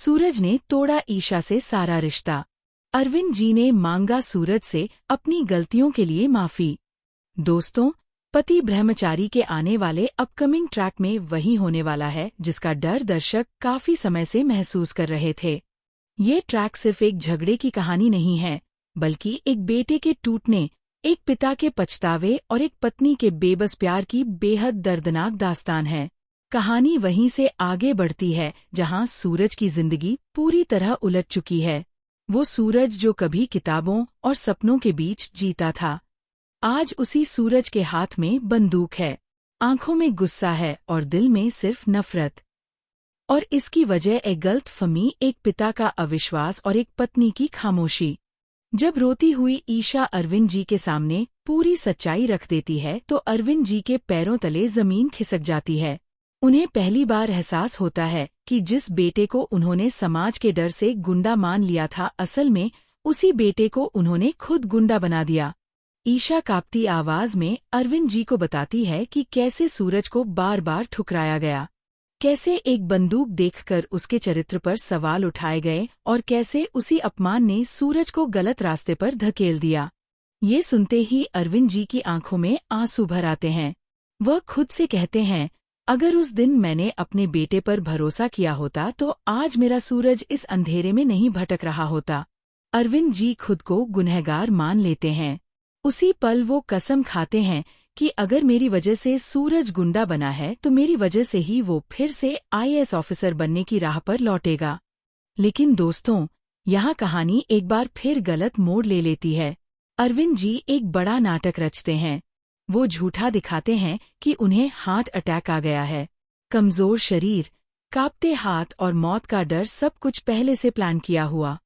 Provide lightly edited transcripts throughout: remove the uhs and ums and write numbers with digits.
सूरज ने तोड़ा ईशा से सारा रिश्ता। अरविंद जी ने मांगा सूरज से अपनी गलतियों के लिए माफी। दोस्तों, पति ब्रह्मचारी के आने वाले अपकमिंग ट्रैक में वही होने वाला है जिसका डर दर्शक काफी समय से महसूस कर रहे थे। ये ट्रैक सिर्फ एक झगड़े की कहानी नहीं है, बल्कि एक बेटे के टूटने, एक पिता के पछतावे और एक पत्नी के बेबस प्यार की बेहद दर्दनाक दास्तान है। कहानी वहीं से आगे बढ़ती है जहां सूरज की जिंदगी पूरी तरह उलट चुकी है। वो सूरज जो कभी किताबों और सपनों के बीच जीता था, आज उसी सूरज के हाथ में बंदूक है, आंखों में गुस्सा है और दिल में सिर्फ नफरत। और इसकी वजह एक गलतफहमी, एक पिता का अविश्वास और एक पत्नी की खामोशी। जब रोती हुई ईशा अरविंद जी के सामने पूरी सच्चाई रख देती है तो अरविंद जी के पैरों तले जमीन खिसक जाती है। उन्हें पहली बार एहसास होता है कि जिस बेटे को उन्होंने समाज के डर से गुंडा मान लिया था, असल में उसी बेटे को उन्होंने खुद गुंडा बना दिया। ईशा कांपती आवाज में अरविंद जी को बताती है कि कैसे सूरज को बार बार ठुकराया गया, कैसे एक बंदूक देखकर उसके चरित्र पर सवाल उठाए गए और कैसे उसी अपमान ने सूरज को गलत रास्ते पर धकेल दिया। ये सुनते ही अरविंद जी की आंखों में आंसू भर आते हैं। वह खुद से कहते हैं, अगर उस दिन मैंने अपने बेटे पर भरोसा किया होता तो आज मेरा सूरज इस अंधेरे में नहीं भटक रहा होता। अरविंद जी खुद को गुनहगार मान लेते हैं। उसी पल वो कसम खाते हैं कि अगर मेरी वजह से सूरज गुंडा बना है तो मेरी वजह से ही वो फिर से आईएएस ऑफिसर बनने की राह पर लौटेगा। लेकिन दोस्तों, यहाँ कहानी एक बार फिर गलत मोड़ ले लेती है। अरविंद जी एक बड़ा नाटक रचते हैं। वो झूठा दिखाते हैं कि उन्हें हार्ट अटैक आ गया है। कमजोर शरीर, कांपते हाथ और मौत का डर, सब कुछ पहले से प्लान किया हुआ।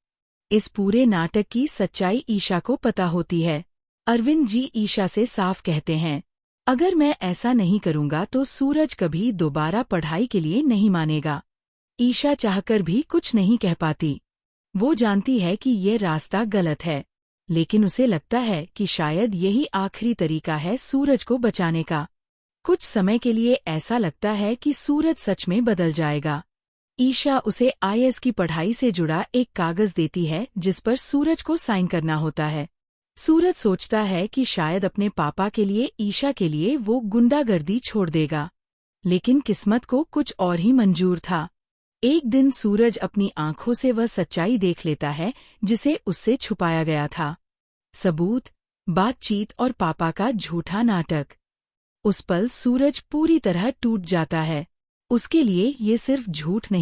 इस पूरे नाटक की सच्चाई ईशा को पता होती है। अरविंद जी ईशा से साफ कहते हैं, अगर मैं ऐसा नहीं करूंगा तो सूरज कभी दोबारा पढ़ाई के लिए नहीं मानेगा। ईशा चाहकर भी कुछ नहीं कह पाती। वो जानती है कि ये रास्ता गलत है, लेकिन उसे लगता है कि शायद यही आखिरी तरीका है सूरज को बचाने का। कुछ समय के लिए ऐसा लगता है कि सूरज सच में बदल जाएगा। ईशा उसे आईएएस की पढ़ाई से जुड़ा एक कागज देती है जिस पर सूरज को साइन करना होता है। सूरज सोचता है कि शायद अपने पापा के लिए, ईशा के लिए वो गुंडागर्दी छोड़ देगा, लेकिन किस्मत को कुछ और ही मंजूर था। एक दिन सूरज अपनी आंखों से वह सच्चाई देख लेता है जिसे उससे छुपाया गया था। सबूत, बातचीत और पापा का झूठा नाटक। उस पल सूरज पूरी तरह टूट जाता है। उसके लिए ये सिर्फ झूठ नहीं